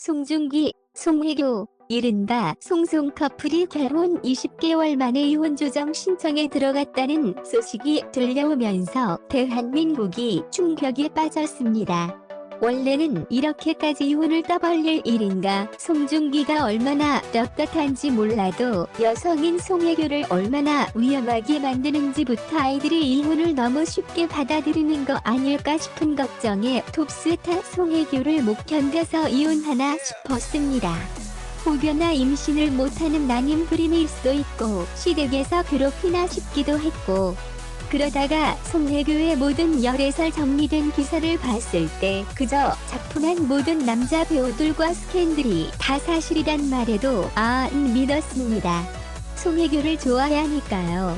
송중기, 송혜교, 이른바 송송 커플이 결혼 20개월 만에 이혼 조정 신청에 들어갔다는 소식이 들려오면서 대한민국이 충격에 빠졌습니다. 원래는 이렇게까지 이혼을 떠벌릴 일인가? 송중기가 얼마나 떳떳한지 몰라도 여성인 송혜교를 얼마나 위험하게 만드는지부터 아이들이 이혼을 너무 쉽게 받아들이는 거 아닐까 싶은 걱정에 톱스타 송혜교를 못 견뎌서 이혼하나 싶었습니다. 혹여나 임신을 못하는 난임 불임일 수도 있고 시댁에서 괴롭히나 싶기도 했고, 그러다가 송혜교의 모든 열애설 정리된 기사를 봤을 때 그저 작품한 모든 남자 배우들과 스캔들이 다 사실이란 말에도 믿었습니다. 송혜교를 좋아야 하니까요.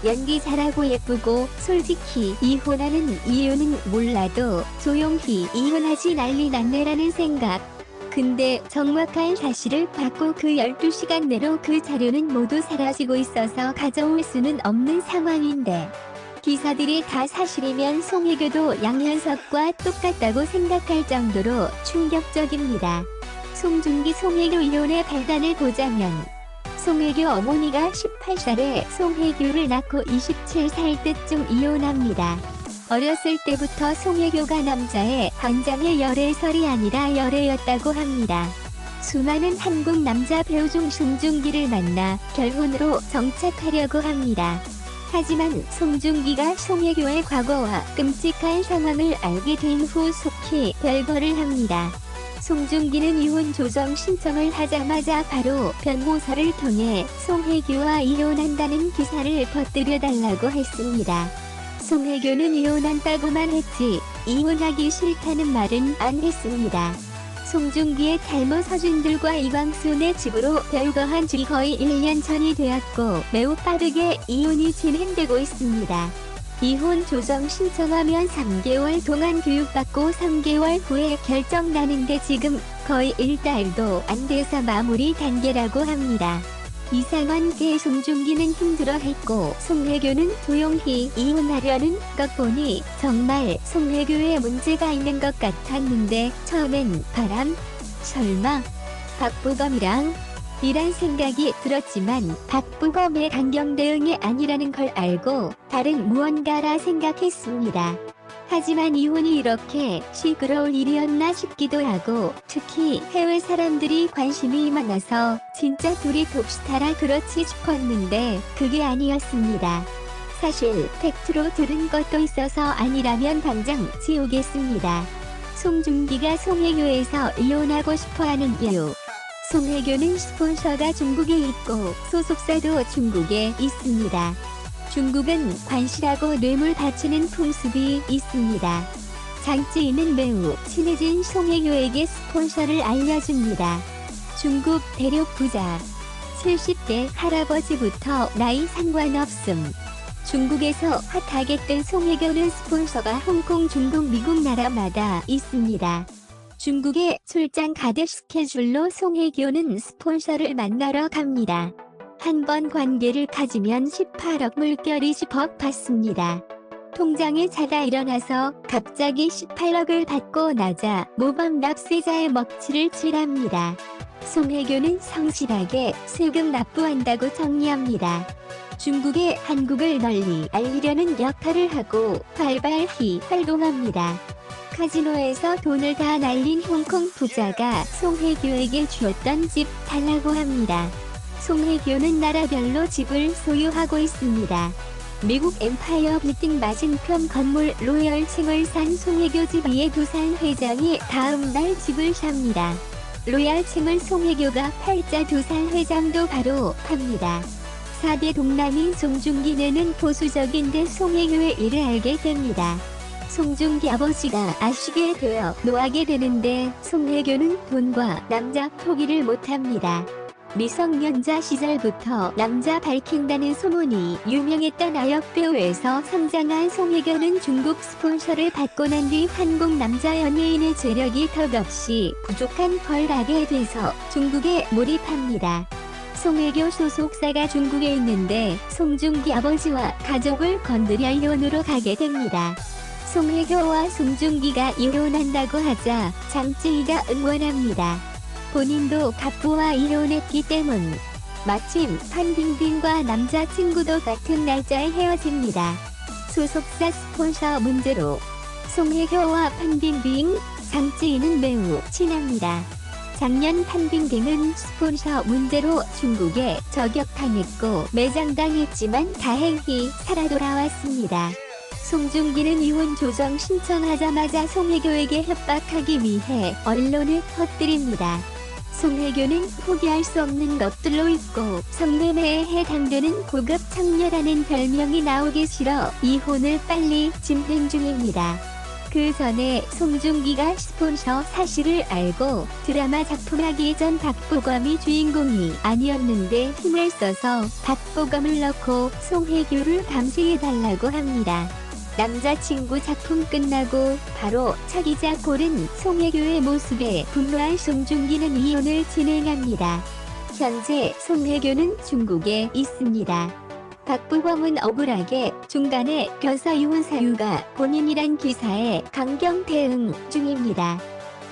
연기 잘하고 예쁘고 솔직히 이혼하는 이유는 몰라도 조용히 이혼하지 난리 났네라는 생각. 근데 정확한 사실을 받고 그 12시간 내로 그 자료는 모두 사라지고 있어서 가져올 수는 없는 상황인데, 기사들이 다 사실이면 송혜교도 양현석과 똑같다고 생각할 정도로 충격적입니다. 송중기 송혜교 이혼의 발단을 보자면, 송혜교 어머니가 18살에 송혜교를 낳고 27살 때쯤 이혼합니다. 어렸을 때부터 송혜교가 남자의 한장의 열애설이 아니라 열애였다고 합니다. 수많은 한국 남자 배우 중 송중기를 만나 결혼으로 정착하려고 합니다. 하지만 송중기가 송혜교의 과거와 끔찍한 상황을 알게 된 후 속히 별거를 합니다. 송중기는 이혼 조정 신청을 하자마자 바로 변호사를 통해 송혜교와 이혼한다는 기사를 퍼뜨려달라고 했습니다. 송혜교는 이혼한다고만 했지 이혼하기 싫다는 말은 안 했습니다. 송중기의 탈모 서준들과 이광순의 집으로 별거한 지 거의 1년 전이 되었고 매우 빠르게 이혼이 진행되고 있습니다. 이혼 조정 신청하면 3개월 동안 교육받고 3개월 후에 결정 나는데 지금 거의 1달도 안 돼서 마무리 단계라고 합니다. 이 상황에 송중기는 힘들어했고 송혜교는 조용히 이혼하려는 것 보니 정말 송혜교에 문제가 있는 것 같았는데 처음엔 바람? 설마? 박보검이랑? 이란 생각이 들었지만 박보검의 강경 대응이 아니라는 걸 알고 다른 무언가라 생각했습니다. 하지만 이혼이 이렇게 시끄러울 일이었나 싶기도 하고, 특히 해외 사람들이 관심이 많아서 진짜 둘이 톱스타라 그렇지 싶었는데 그게 아니었습니다. 사실 팩트로 들은 것도 있어서 아니라면 당장 지우겠습니다. 송중기가 송혜교에서 이혼하고 싶어하는 이유. 송혜교는 스폰서가 중국에 있고 소속사도 중국에 있습니다. 중국은 관시라고 뇌물 바치는 풍습이 있습니다. 장찌인은 매우 친해진 송혜교에게 스폰서를 알려줍니다. 중국 대륙 부자. 70대 할아버지부터 나이 상관없음. 중국에서 핫하게 뜬 송혜교는 스폰서가 홍콩, 중국, 미국 나라마다 있습니다. 중국에 출장 가듯 스케줄로 송혜교는 스폰서를 만나러 갑니다. 한 번 관계를 가지면 18억 물결이 10억 받습니다. 통장에 자다 일어나서 갑자기 18억을 받고 나자 모범 납세자의 먹칠을 칠합니다. 송혜교는 성실하게 세금 납부한다고 정리합니다. 중국에 한국을 널리 알리려는 역할을 하고 활발히 활동합니다. 카지노에서 돈을 다 날린 홍콩 부자가 송혜교에게 주었던 집 달라고 합니다. 송혜교는 나라별로 집을 소유하고 있습니다. 미국 엠파이어 빌딩 맞은편 건물 로열층을 산 송혜교 집 위에 두산 회장이 다음 날 집을 삽니다. 로열층을 송혜교가 팔자 두산 회장도 바로 팝니다. 4대 동남인 송중기네는 보수적인데 송혜교의 일을 알게 됩니다. 송중기 아버지가 아시게 되어 노하게 되는데 송혜교는 돈과 남자 포기를 못합니다. 미성년자 시절부터 남자 밝힌다는 소문이 유명했던 아역배우에서 성장한 송혜교는 중국 스폰서를 받고 난 뒤 한국 남자 연예인의 재력이 턱없이 부족한 걸 알게 돼서 중국에 몰입합니다. 송혜교 소속사가 중국에 있는데 송중기 아버지와 가족을 건드려 이혼으로 가게 됩니다. 송혜교와 송중기가 이혼한다고 하자 장쯔이가 응원합니다. 본인도 갑부와 이혼했기 때문. 마침 판빙빙과 남자친구도 같은 날짜에 헤어집니다. 소속사 스폰서 문제로 송혜교와 판빙빙, 장찌인은 매우 친합니다. 작년 판빙빙은 스폰서 문제로 중국에 저격당했고 매장당했지만 다행히 살아 돌아왔습니다. 송중기는 이혼 조정 신청하자마자 송혜교에게 협박하기 위해 언론에 퍼뜨립니다. 송혜교는 포기할 수 없는 것들로 있고 성매매에 해당되는 고급 창녀라는 별명이 나오기 싫어 이혼을 빨리 진행 중입니다. 그 전에 송중기가 스폰서 사실을 알고 드라마 작품하기 전 박보검이 주인공이 아니었는데 힘을 써서 박보검을 넣고 송혜교를 감시해달라고 합니다. 남자친구 작품 끝나고 바로 차기작 고른 송혜교의 모습에 분노한 송중기는 이혼을 진행합니다. 현재 송혜교는 중국에 있습니다. 박보검은 억울하게 중간에 껴서 이혼 사유가 본인이란 기사에 강경 대응 중입니다.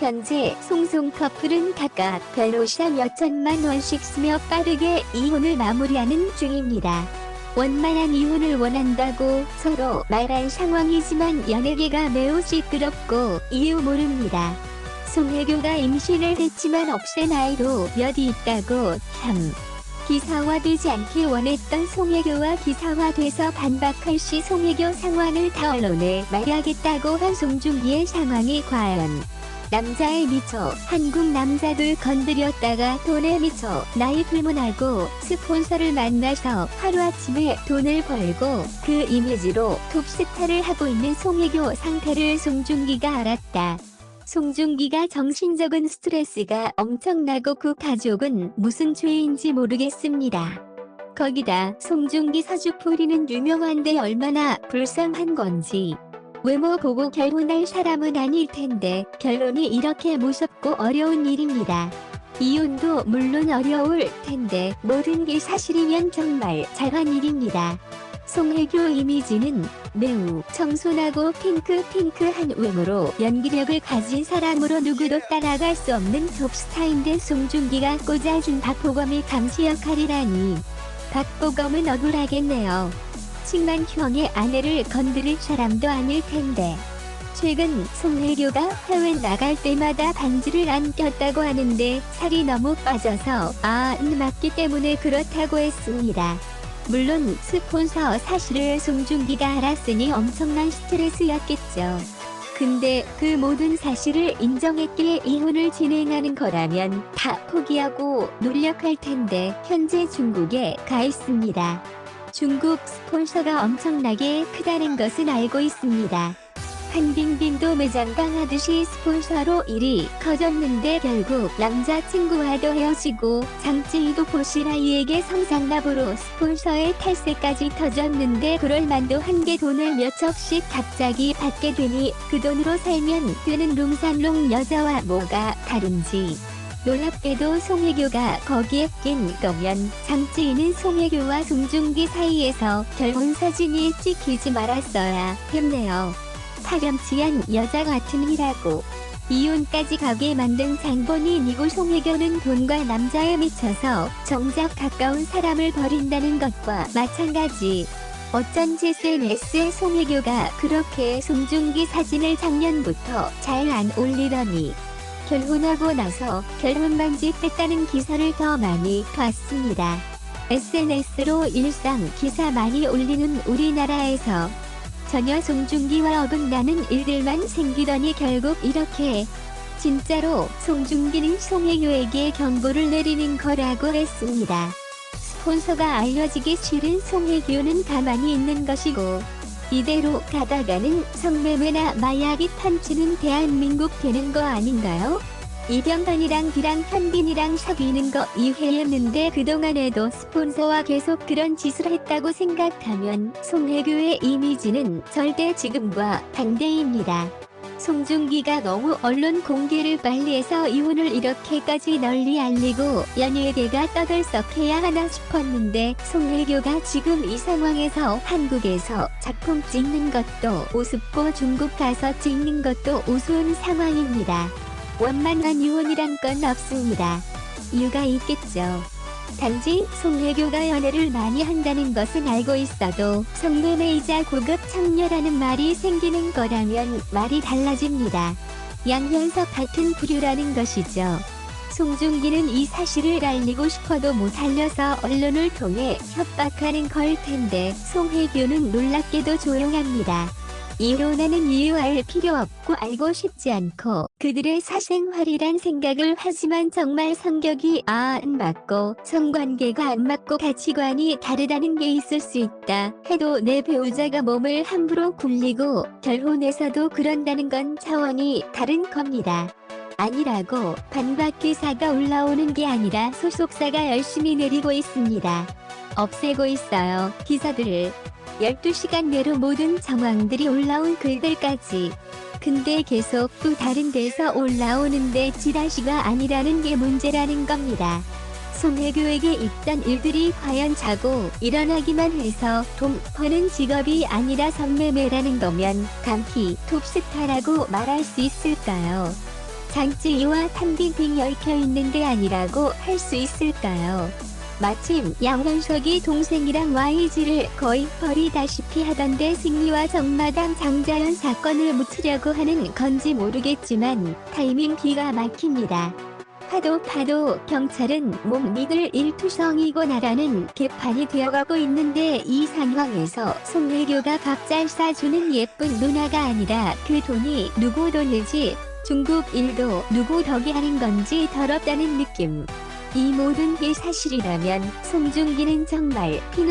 현재 송송 커플은 각각 변호사 몇천만 원씩 쓰며 빠르게 이혼을 마무리하는 중입니다. 원만한 이혼을 원한다고 서로 말한 상황이지만 연예계가 매우 시끄럽고 이유 모릅니다. 송혜교가 임신을 했지만 억세 나이로 몇이 있다고 참. 기사화되지 않길 원했던 송혜교와 기사화돼서 반박할 시 송혜교 상황을 다 언론에 말하겠다고 한 송중기의 상황이 과연 남자에 미쳐 한국 남자들 건드렸다가 돈에 미쳐 나이 불문하고 스폰서를 만나서 하루아침에 돈을 벌고 그 이미지로 톱스타를 하고 있는 송혜교 상태를 송중기가 알았다. 송중기가 정신적인 스트레스가 엄청나고 그 가족은 무슨 죄인지 모르겠습니다. 거기다 송중기 사주풀이는 유명한데 얼마나 불쌍한 건지. 외모 보고 결혼할 사람은 아닐 텐데 결혼이 이렇게 무섭고 어려운 일입니다. 이혼도 물론 어려울 텐데 모든 게 사실이면 정말 잘한 일입니다. 송혜교 이미지는 매우 청순하고 핑크한 외모로 연기력을 가진 사람으로 누구도 따라갈 수 없는 톱스타인데 송중기가 꽂아준 박보검이 감시 역할이라니. 박보검은 억울하겠네요. 칭만형의 아내를 건드릴 사람도 아닐 텐데. 최근 송혜교가 해외 나갈 때마다 반지를 안 꼈다고 하는데 살이 너무 빠져서 맞기 때문에 그렇다고 했습니다. 물론 스폰서 사실을 송중기가 알았으니 엄청난 스트레스였겠죠. 근데 그 모든 사실을 인정했기에 이혼을 진행하는 거라면 다 포기하고 노력할 텐데 현재 중국에 가 있습니다. 중국 스폰서가 엄청나게 크다는 것은 알고 있습니다. 판빙빙도 매장당하듯이 스폰서로 일이 커졌는데 결국 남자친구와도 헤어지고 장찌이도 보시라이에게 성장납으로 스폰서의 탈세까지 터졌는데 그럴 만도 한 게 돈을 몇억씩 갑자기 받게 되니 그 돈으로 살면 되는 롱살롱 여자와 뭐가 다른지. 놀랍게도 송혜교가 거기에 낀 거면 장찌이는 송혜교와 송중기 사이에서 결혼 사진이 찍히지 말았어야 했네요. 파렴치한 여자 같은 이라고. 이혼까지 가게 만든 장본인이고 송혜교는 돈과 남자에 미쳐서 정작 가까운 사람을 버린다는 것과 마찬가지. 어쩐지 SNS에 송혜교가 그렇게 송중기 사진을 작년부터 잘 안 올리더니 결혼하고 나서 결혼 반지 뺐다는 기사를 더 많이 봤습니다. SNS로 일상 기사 많이 올리는 우리나라에서 전혀 송중기와 어긋나는 일들만 생기더니 결국 이렇게. 진짜로 송중기는 송혜교에게 경고를 내리는 거라고 했습니다. 스폰서가 알려지기 싫은 송혜교는 가만히 있는 것이고 이대로 가다가는 성매매나 마약이 판치는 대한민국 되는 거 아닌가요? 이병헌이랑 비랑 현빈이랑 사귀는 거 이해했는데 그동안에도 스폰서와 계속 그런 짓을 했다고 생각하면 송혜교의 이미지는 절대 지금과 반대입니다. 송중기가 너무 언론 공개를 빨리 해서 이혼을 이렇게까지 널리 알리고 연예계가 떠들썩해야 하나 싶었는데 송혜교가 지금 이 상황에서 한국에서 작품 찍는 것도 우습고 중국 가서 찍는 것도 우스운 상황입니다. 원만한 이혼이란 건 없습니다. 이유가 있겠죠. 단지 송혜교가 연애를 많이 한다는 것은 알고 있어도 성매매이자 고급 창녀라는 말이 생기는 거라면 말이 달라집니다. 양현석 같은 부류라는 것이죠. 송중기는 이 사실을 알리고 싶어도 못 알려서 언론을 통해 협박하는 걸 텐데 송혜교는 놀랍게도 조용합니다. 이혼하는 이유 알 필요 없고 알고 싶지 않고 그들의 사생활이란 생각을 하지만 정말 성격이 안 맞고 성관계가 안 맞고 가치관이 다르다는 게 있을 수 있다 해도 내 배우자가 몸을 함부로 굴리고 결혼해서도 그런다는 건 차원이 다른 겁니다. 아니라고 반박 기사가 올라오는 게 아니라 소속사가 열심히 내리고 있습니다. 없애고 있어요. 기사들을. 12시간 내로 모든 정황들이 올라온 글들까지. 근데 계속 또 다른 데서 올라오는데 찌라시가 아니라는 게 문제라는 겁니다. 송혜교에게 있던 일들이 과연 자고 일어나기만 해서 돈 버는 직업이 아니라 성매매라는 거면 감히 톱스타라고 말할 수 있을까요? 장찌이와 탐빙빙 얽혀있는데 아니라고 할 수 있을까요? 마침 양현석이 동생이랑 YG를 거의 버리다시피 하던데 승리와 정마담 장자연 사건을 묻히려고 하는 건지 모르겠지만 타이밍 기가 막힙니다. 파도 경찰은 못 믿을 일투성이고나라는 개판이 되어가고 있는데 이 상황에서 송혜교가 밥 잘 싸주는 예쁜 누나가 아니라 그 돈이 누구 돈이지 중국 일도 누구 덕이 하는 건지 더럽다는 느낌. 이 모든 게 사실이라면 송중기는 정말